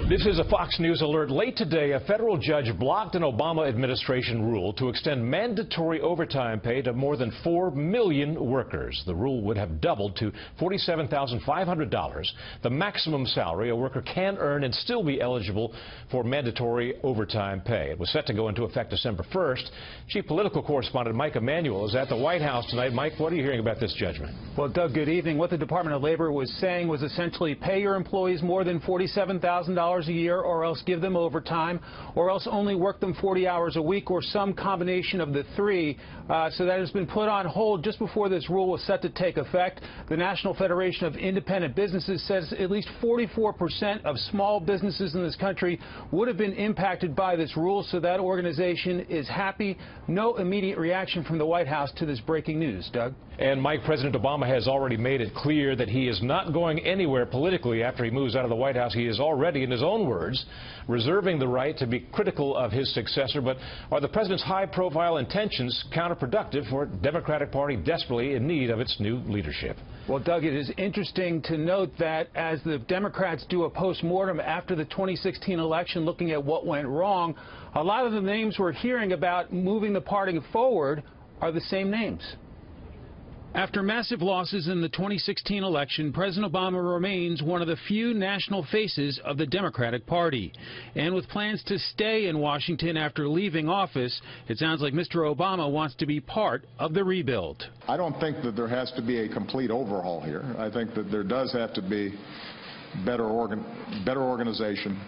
This is a Fox News alert. Late today, a federal judge blocked an Obama administration rule to extend mandatory overtime pay to more than 4 million workers. The rule would have doubled to $47,500, the maximum salary a worker can earn and still be eligible for mandatory overtime pay. It was set to go into effect December 1st. Chief political correspondent Mike Emanuel is at the White House tonight. Mike, what are you hearing about this judgment? Well, Doug, good evening. What the Department of Labor was saying was essentially pay your employees more than $47,000 a year, or else give them overtime, or else only work them 40 hours a week, or some combination of the three. So that has been put on hold just before this rule was set to take effect. The National Federation of Independent Businesses says at least 44% of small businesses in this country would have been impacted by this rule, so that organization is happy. No immediate reaction from the White House to this breaking news. Doug? And Mike, President Obama has already made it clear that he is not going anywhere politically after he moves out of the White House. He is already, in his own words, reserving the right to be critical of his successor. But are the president's high-profile intentions counterproductive for a Democratic Party desperately in need of its new leadership? Well, Doug, it is interesting to note that as the Democrats do a postmortem after the 2016 election, looking at what went wrong, a lot of the names we're hearing about moving the party forward are the same names. After massive losses in the 2016 election, President Obama remains one of the few national faces of the Democratic Party. And with plans to stay in Washington after leaving office, it sounds like Mr. Obama wants to be part of the rebuild. I don't think that there has to be a complete overhaul here. I think that there does have to be better organization,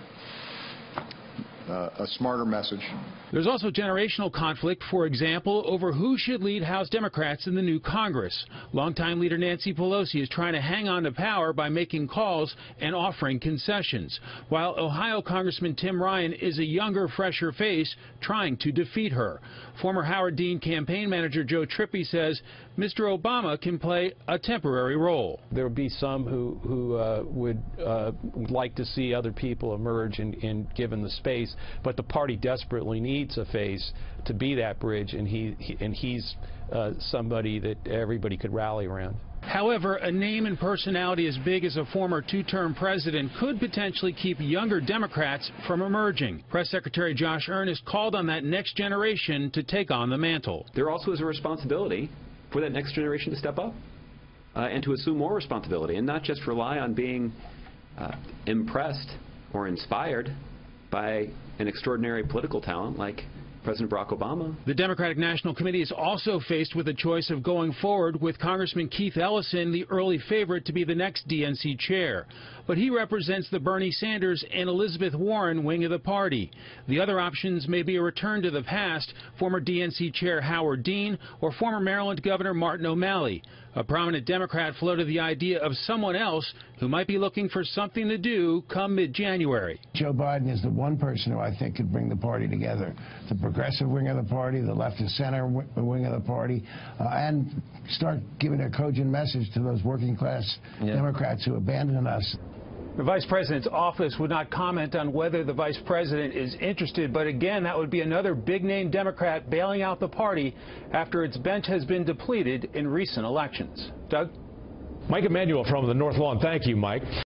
a smarter message. There's also generational conflict, for example, over who should lead House Democrats in the new Congress. Longtime leader Nancy Pelosi is trying to hang on to power by making calls and offering concessions, while Ohio Congressman Tim Ryan is a younger, fresher face trying to defeat her. Former Howard Dean campaign manager Joe Trippi says Mr. Obama can play a temporary role. There would be some who would like to see other people emerge and given the space, but the party desperately needs a face to be that bridge, and he's somebody that everybody could rally around. However, a name and personality as big as a former two-term president could potentially keep younger Democrats from emerging. Press Secretary Josh Earnest called on that next generation to take on the mantle. There also is a responsibility for that next generation to step up and to assume more responsibility, and not just rely on being impressed or inspired by an extraordinary political talent like President Barack Obama. The Democratic National Committee is also faced with the choice of going forward with Congressman Keith Ellison, the early favorite to be the next DNC chair. But he represents the Bernie Sanders and Elizabeth Warren wing of the party. The other options may be a return to the past, former DNC chair Howard Dean or former Maryland Governor Martin O'Malley. A prominent Democrat floated the idea of someone else who might be looking for something to do come mid-January. Joe Biden is the one person who I think could bring the party together. The progressive wing of the party, the left and center wing of the party, and start giving a cogent message to those working class Democrats who abandoned us. The vice president's office would not comment on whether the vice president is interested, but again, that would be another big-name Democrat bailing out the party after its bench has been depleted in recent elections. Doug? Mike Emanuel from the North Lawn. Thank you, Mike.